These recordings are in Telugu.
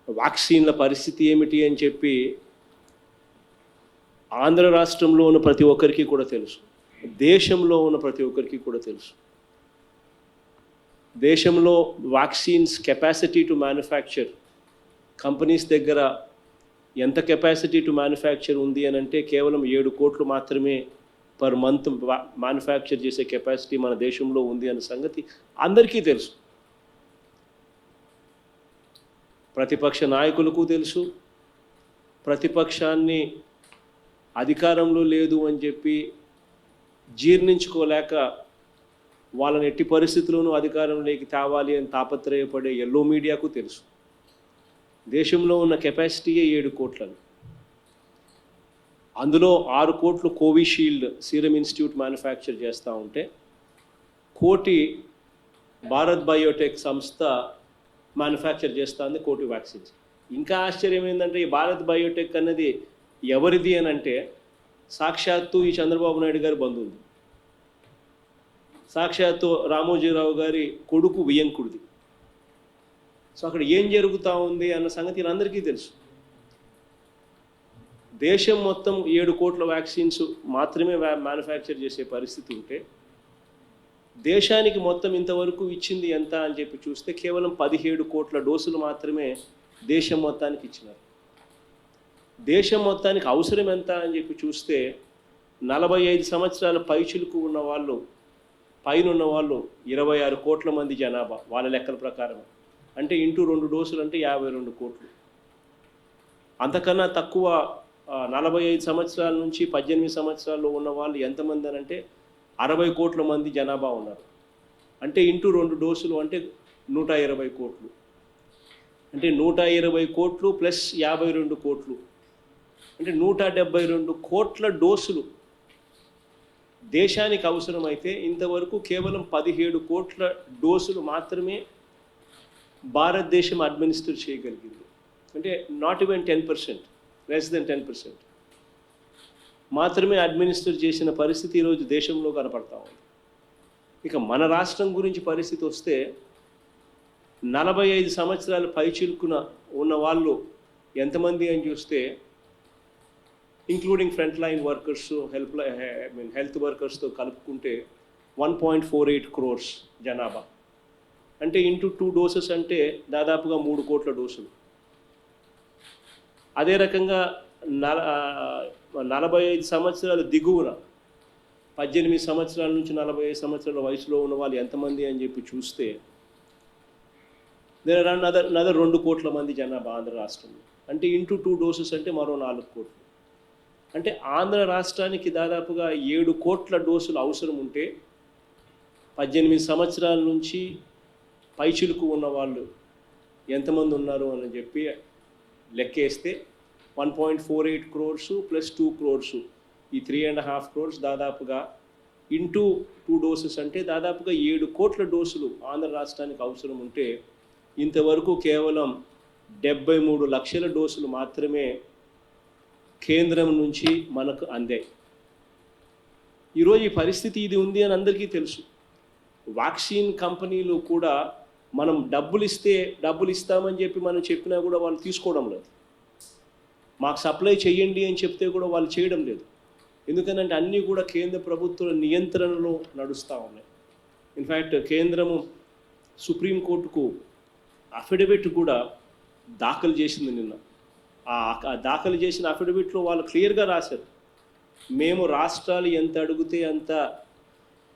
వ్యాక్సిన్ల పరిస్థితి ఏమిటి అని చెప్పి ఆంధ్ర రాష్ట్రంలో ఉన్న ప్రతి ఒక్కరికి కూడా తెలుసు, దేశంలో ఉన్న ప్రతి ఒక్కరికి కూడా తెలుసు. దేశంలో vaccines capacity to manufacture companies దగ్గర ఎంత కెపాసిటీ టు మ్యానుఫ్యాక్చర్ ఉంది అని అంటే కేవలం 7 కోట్లు మాత్రమే పర్ మంత్ మ్యానుఫ్యాక్చర్ చేసే కెపాసిటీ మన దేశంలో ఉంది అనే సంగతి అందరికీ తెలుసు. ప్రతిపక్ష నాయకులకు తెలుసు. ప్రతిపక్షాన్ని అధికారంలో లేదు అని చెప్పి జీర్ణించుకోలేక వాళ్ళని ఎట్టి పరిస్థితుల్లోనూ అధికారంలోకి తేవాలి అని తాపత్రయపడే ఎల్లో మీడియాకు తెలుసు. దేశంలో ఉన్న కెపాసిటీయే 7 కోట్లని. అందులో 6 కోట్లు కోవిషీల్డ్ సీరం ఇన్స్టిట్యూట్ మ్యానుఫ్యాక్చర్ చేస్తూ ఉంటే 1 కోటి భారత్ బయోటెక్ సంస్థ మ్యానుఫ్యాక్చర్ చేస్తుంది 1 కోటి వ్యాక్సిన్స్. ఇంకా ఆశ్చర్యం ఏంటంటే ఈ భారత్ బయోటెక్ అన్నది ఎవరిది అని అంటే సాక్షాత్తు ఈ చంద్రబాబు నాయుడు గారి బంధువులు, సాక్షాత్తు రామోజీరావు గారి కొడుకు వియంకుడిది. సో అక్కడ ఏం జరుగుతూ ఉంది అన్న సంగతి అందరికీ తెలుసు. దేశం మొత్తం 7 కోట్ల వ్యాక్సిన్స్ మాత్రమే మ్యానుఫ్యాక్చర్ చేసే పరిస్థితి ఉంటే దేశానికి మొత్తం ఇంతవరకు ఇచ్చింది ఎంత అని చెప్పి చూస్తే కేవలం 17 కోట్ల డోసులు మాత్రమే దేశం మొత్తానికి ఇచ్చినారు. దేశం మొత్తానికి అవసరం ఎంత అని చెప్పి చూస్తే 45 సంవత్సరాల పైచిలుకు ఉన్న వాళ్ళు, పైన ఉన్న వాళ్ళు 26 కోట్ల మంది జనాభా వాళ్ళ లెక్కల ప్రకారం. అంటే ఇంటూ 2 డోసులు అంటే 52 కోట్లు. అంతకన్నా తక్కువ 45 సంవత్సరాల నుంచి 18 సంవత్సరాల్లో ఉన్న వాళ్ళు ఎంతమంది అని అంటే 60 కోట్ల మంది జనాభా ఉన్నారు. అంటే ఇంటూ 2 డోసులు అంటే 120 కోట్లు. అంటే 120 కోట్లు ప్లస్ 52 కోట్లు అంటే 172 కోట్ల డోసులు దేశానికి అవసరమైతే ఇంతవరకు కేవలం 17 కోట్ల డోసులు మాత్రమే భారతదేశం అడ్మినిస్టర్ చేయగలిగింది. అంటే నాట్ ఈవెన్ 10%, లెస్ దెన్ 10% మాత్రమే అడ్మినిస్టర్ చేసిన పరిస్థితి ఈరోజు దేశంలో కనపడతా ఉంది. ఇక మన రాష్ట్రం గురించి పరిస్థితి వస్తే 45 సంవత్సరాల పైచిలుకున ఉన్న వాళ్ళు ఎంతమంది అని చూస్తే including front line workers, health వర్కర్స్తో కలుపుకుంటే 1.48 crores జనాభా. అంటే ఇంటూ 2 డోసెస్ అంటే దాదాపుగా 3 కోట్ల డోసులు. అదే రకంగా 45 సంవత్సరాల దిగువన 18 సంవత్సరాల నుంచి 45 సంవత్సరాల వయసులో ఉన్న వాళ్ళు ఎంతమంది అని చెప్పి చూస్తే దేర్ ఆర్ అనదర్ 2 కోట్ల మంది జనాభా ఆంధ్ర రాష్ట్రంలో. అంటే ఇంటూ 2 డోసెస్ అంటే మరో 4 కోట్లు. అంటే ఆంధ్ర రాష్ట్రానికి దాదాపుగా 7 కోట్ల డోసులు అవసరం ఉంటే 18 సంవత్సరాల నుంచి పైచిలుకు ఉన్న వాళ్ళు ఎంతమంది ఉన్నారు అని చెప్పి లెక్కేస్తే 1.48 crores ప్లస్ 2 crores, ఈ 3.5 crores దాదాపుగా ఇంటూ 2 డోసెస్ అంటే దాదాపుగా 7 కోట్ల డోసులు ఆంధ్ర రాష్ట్రానికి అవసరం ఉంటే ఇంతవరకు కేవలం 73 లక్షల డోసులు మాత్రమే కేంద్రం నుంచి మనకు అందాయి. ఈరోజు ఈ పరిస్థితి ఇది ఉంది అని అందరికీ తెలుసు. వ్యాక్సిన్ కంపెనీలు కూడా మనం డబ్బులు ఇస్తామని చెప్పి మనం చెప్పినా కూడా వాళ్ళు తీసుకోవడం లేదు. మాకు సప్లై చేయండి అని చెప్తే కూడా వాళ్ళు చేయడం లేదు. ఎందుకంటే అన్నీ కూడా కేంద్ర ప్రభుత్వ నియంత్రణలో నడుస్తూ ఉన్నాయి. ఇన్ఫ్యాక్ట్ కేంద్రము సుప్రీంకోర్టుకు అఫిడవిట్ కూడా దాఖలు చేసింది నిన్న. ఆ దాఖలు చేసిన అఫిడవిట్లో వాళ్ళు క్లియర్గా రాశారు, మేము రాష్ట్రాలు ఎంత అడిగితే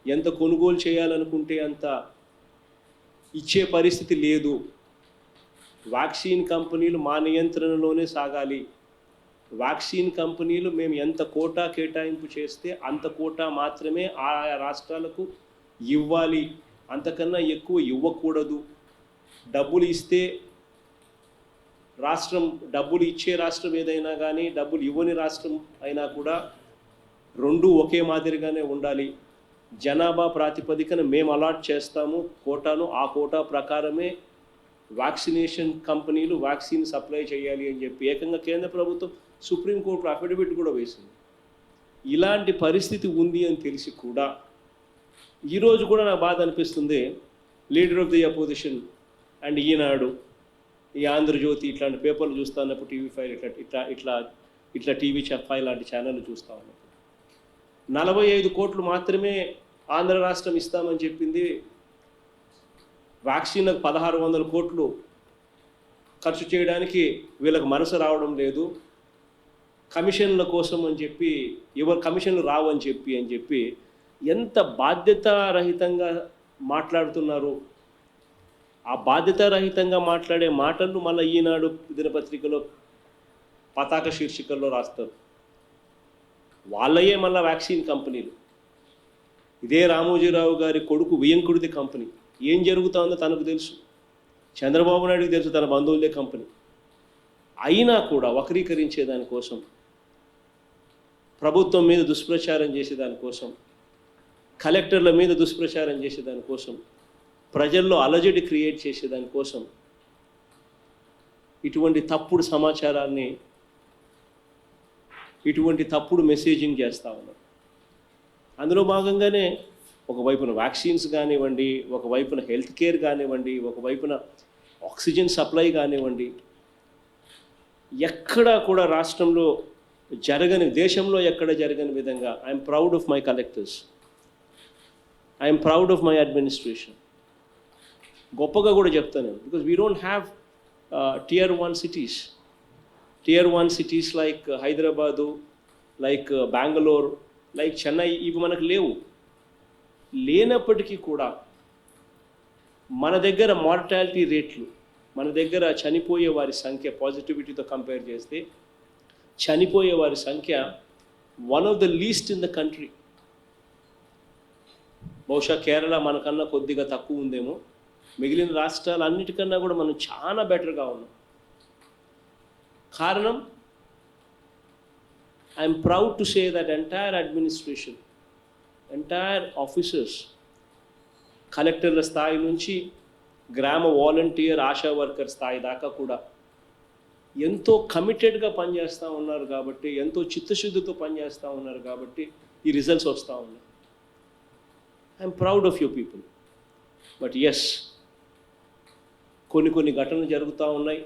ఎంత కొనుగోలు చేయాలనుకుంటే అంత ఇచ్చే పరిస్థితి లేదు. వ్యాక్సిన్ కంపెనీలు మా నియంత్రణలోనే సాగాలి. వ్యాక్సిన్ కంపెనీలు మేము ఎంత కోటా కేటాయింపు చేస్తే అంత కోటా మాత్రమే ఆయా రాష్ట్రాలకు ఇవ్వాలి, అంతకన్నా ఎక్కువ ఇవ్వకూడదు. డబ్బులు ఇస్తే డబ్బులు ఇచ్చే రాష్ట్రం ఏదైనా కానీ డబ్బులు ఇవ్వని రాష్ట్రం అయినా కూడా రెండూ ఒకే మాదిరిగానే ఉండాలి. జనాభా ప్రాతిపదికన మేము అలాట్ చేస్తాము కోటాను, ఆ కోటా ప్రకారమే వ్యాక్సినేషన్ కంపెనీలు వ్యాక్సిన్ సప్లై చేయాలి అని చెప్పి ఏకంగా కేంద్ర ప్రభుత్వం సుప్రీంకోర్టు అఫిడవిట్ కూడా వేసింది. ఇలాంటి పరిస్థితి ఉంది అని తెలిసి కూడా ఈరోజు కూడా నాకు బాధ అనిపిస్తుంది. Leader of the opposition and Eenadu ఈ ఆంధ్రజ్యోతి ఇట్లాంటి పేపర్లు చూస్తూ ఉన్నప్పుడు TV5 ఇట్లా TV5 లాంటి ఛానళ్ళు చూస్తూ ఉన్నప్పుడు 45 కోట్లు మాత్రమే ఆంధ్ర రాష్ట్రం ఇస్తామని చెప్పింది. వ్యాక్సిన్లకు 1600 కోట్లు ఖర్చు చేయడానికి వీళ్ళకి మనసు రావడం లేదు. కమిషన్ల కోసం అని చెప్పి కమిషన్లు రావని చెప్పి ఎంత బాధ్యతారహితంగా మాట్లాడుతున్నారు. ఆ బాధ్యతారహితంగా మాట్లాడే మాటలు మళ్ళీ ఈనాడు దినపత్రికలో పతాక శీర్షికల్లో రాస్తారు. వాళ్ళయే మళ్ళీ వ్యాక్సిన్ కంపెనీలు. ఇదే రామోజీరావు గారి కొడుకు వియంకుడిది కంపెనీ. ఏం జరుగుతుందో తనకు తెలుసు, చంద్రబాబు నాయుడుకి తెలుసు, తన బంధువులే కంపెనీ. అయినా కూడా వక్రీకరించేదానికోసం, ప్రభుత్వం మీద దుష్ప్రచారం చేసేదానికోసం, కలెక్టర్ల మీద దుష్ప్రచారం చేసేదానికోసం, ప్రజల్లో అలజడి క్రియేట్ చేసేదానికోసం ఇటువంటి తప్పుడు సమాచారాన్ని, ఇటువంటి తప్పుడు మెసేజింగ్ చేస్తూ ఉన్నారు. అందులో భాగంగానే ఒకవైపున వ్యాక్సిన్స్ కానివ్వండి, ఒకవైపున హెల్త్ కేర్ కానివ్వండి, ఒకవైపున ఆక్సిజన్ సప్లై కానివ్వండి, ఎక్కడా కూడా రాష్ట్రంలో దేశంలో ఎక్కడ జరగని విధంగా I'm proud of my collectors, I'm proud of my administration. గొప్పగా కూడా చెప్తాను. Because we don't have tier 1 cities like Hyderabad, like Bengaluru, like Chennai, ఇవి మనకు లేవు. లేనప్పటికీ కూడా మన దగ్గర మార్టాలిటీ రేట్లు, మన దగ్గర చనిపోయే వారి సంఖ్య పాజిటివిటీతో కంపేర్ చేస్తే చనిపోయే వారి సంఖ్య one of the least in the country. బహుశా కేరళ మనకన్నా కొద్దిగా తక్కువ ఉందేమో, మిగిలిన రాష్ట్రాలు అన్నిటికన్నా కూడా మనం చాలా బెటర్గా ఉన్నాం. కారణం, I'm proud to say that entire administration, entire officers, కలెక్టర్ల స్థాయి నుంచి గ్రామ వాలంటీర్, ఆశా వర్కర్ స్థాయి దాకా కూడా ఎంతో కమిటెడ్గా పనిచేస్తూ ఉన్నారు కాబట్టి, ఎంతో చిత్తశుద్ధితో పనిచేస్తూ ఉన్నారు కాబట్టి ఈ రిజల్ట్స్ వస్తూ ఉన్నాయి. I'm proud of you people. But yes, కొన్ని ఘటనలు జరుగుతూ ఉన్నాయి.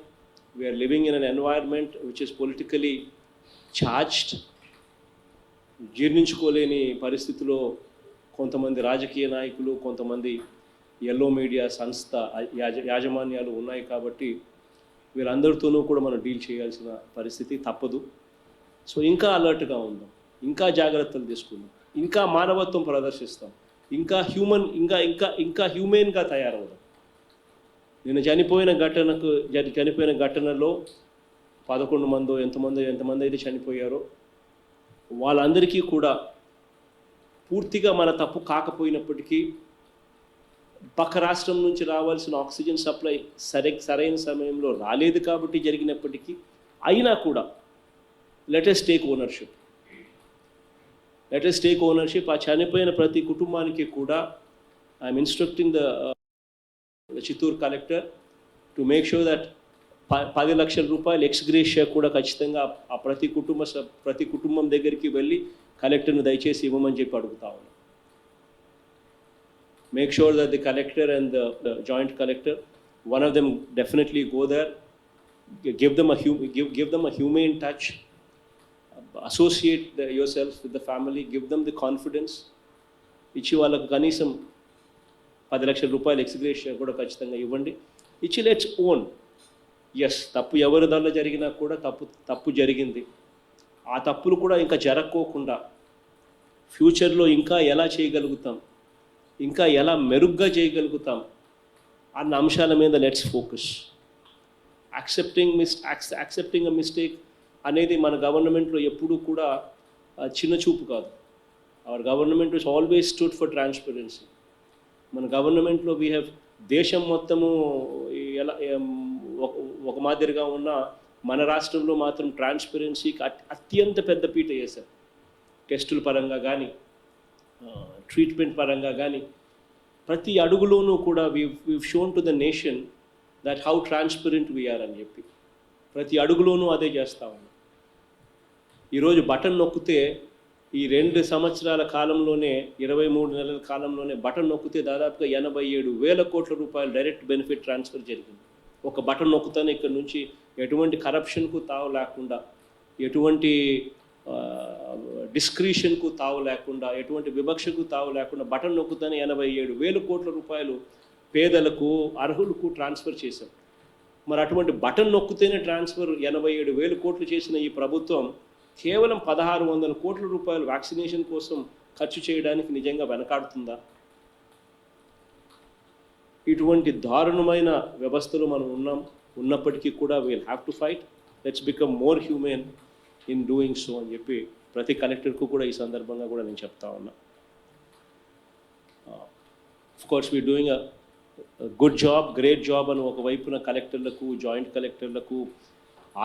We're living in an environment which is politically charged. జీర్ణించుకోలేని పరిస్థితిలో కొంతమంది రాజకీయ నాయకులు, కొంతమంది ఎల్లో మీడియా సంస్థ యాజమాన్యాలు ఉన్నాయి కాబట్టి వీళ్ళందరితోనూ కూడా మనం డీల్ చేయాల్సిన పరిస్థితి తప్పదు. సో ఇంకా అలర్ట్గా ఉందాం, ఇంకా జాగ్రత్తలు తీసుకుందాం, ఇంకా మానవత్వం ప్రదర్శిస్తాం, ఇంకా హ్యూమెన్గా తయారవుదాం. నిన్న చనిపోయిన ఘటనలో 11 మందో ఎంతమంది అయితే చనిపోయారో వాళ్ళందరికీ కూడా పూర్తిగా మన తప్పు కాకపోయినప్పటికీ, పక్క రాష్ట్రం నుంచి రావాల్సిన ఆక్సిజన్ సప్లై సరైన సమయంలో రాలేదు కాబట్టి జరిగినప్పటికీ, అయినా కూడా లెట్ us టేక్ ఓనర్షిప్. ఆ చనిపోయిన ప్రతి కుటుంబానికి కూడా I'm instructing the Chittoor collector to make sure that 10 లక్షల రూపాయలు ఎక్స్గ్రేషియా కూడా ఖచ్చితంగా ఆ ప్రతి కుటుంబం దగ్గరికి వెళ్ళి కలెక్టర్ను దయచేసి ఇవ్వమని చెప్పి అడుగుతా ఉన్నాను. Make sure that the collector and the joint collector, one of them definitely go there, give them a humane touch, associate yourself with the family, give them the confidence. ఇచ్చి వాళ్ళకు కనీసం 10 లక్షల రూపాయలు ఎక్స్గ్రేషియా కూడా ఖచ్చితంగా ఇవ్వండి. ఇచ్చి లెట్స్ ఓన్. ఎస్, తప్పు ఎవరి దానిలో జరిగినా కూడా తప్పు జరిగింది. ఆ తప్పులు కూడా ఇంకా జరగకోకుండా ఫ్యూచర్లో ఇంకా ఎలా చేయగలుగుతాం, ఇంకా ఎలా మెరుగ్గా చేయగలుగుతాం అన్న అంశాల మీద let's focus. Accepting a mistake అనేది మన గవర్నమెంట్లో ఎప్పుడూ కూడా చిన్న చూపు కాదు. Our government is always stood for transparency. మన గవర్నమెంట్లో వీ హ్యావ్ దేశం మొత్తము ఎలా ఒక మాదిరిగా ఉన్న మన రాష్ట్రంలో మాత్రం ట్రాన్స్పరెన్సీకి అత్యంత పెద్ద పీట వేశారు. టెస్టుల పరంగా కానీ, ట్రీట్మెంట్ పరంగా కానీ, ప్రతి అడుగులోనూ కూడా we've shown to the nation that how transparent we are అని చెప్పి ప్రతి అడుగులోనూ అదే చేస్తూ ఉన్నాం. ఈరోజు బటన్ నొక్కితే ఈ 2 సంవత్సరాల కాలంలోనే, 23 నెలల కాలంలోనే బటన్ నొక్కితే దాదాపుగా 87,000 కోట్ల రూపాయలు డైరెక్ట్ బెనిఫిట్ ట్రాన్స్ఫర్ జరిగింది ఒక బటన్ నొక్కుతానే ఇక్కడ నుంచి ఎటువంటి కరప్షన్కు తావు లేకుండా, ఎటువంటి డిస్క్రిషన్కు తావు లేకుండా, ఎటువంటి వివక్షకు తావు లేకుండా బటన్ నొక్కుతానే 87,000 కోట్ల రూపాయలు పేదలకు, అర్హులకు ట్రాన్స్ఫర్ చేశాం. మరి అటువంటి బటన్ నొక్కుతేనే ట్రాన్స్ఫర్ 87,000 కోట్లు చేసిన ఈ ప్రభుత్వం కేవలం 1,600 కోట్ల రూపాయలు వ్యాక్సినేషన్ కోసం ఖర్చు చేయడానికి నిజంగా వెనకాడుతుందా? ఇటువంటి దారుణమైన వ్యవస్థలో మనం ఉన్నప్పటికీ కూడా we'll have to fight. Let's become more human in doing so అని చెప్పి ప్రతి కలెక్టర్కు కూడా ఈ సందర్భంగా కూడా నేను చెప్తా ఉన్నా. Of course we doing a good job, great job అని ఒకవైపున కలెక్టర్లకు, జాయింట్ కలెక్టర్లకు,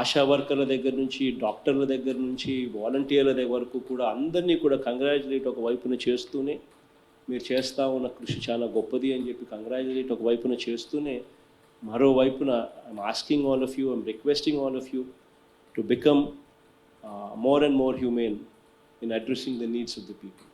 ఆశా వర్కర్ల దగ్గర నుంచి, డాక్టర్ల దగ్గర నుంచి, వాలంటీర్ల దగ్గర వరకు కూడా అందరినీ కూడా కంగ్రాచులేట్ ఒకవైపున చేస్తూనే, మీరు చేస్తూ ఉన్న కృషి చాలా గొప్పది అని చెప్పి కంగ్రాచులేట్ ఒకవైపున చేస్తూనే, మరోవైపున I'm asking all of you, I'm requesting all of you to become more and more humane in addressing the needs of the people.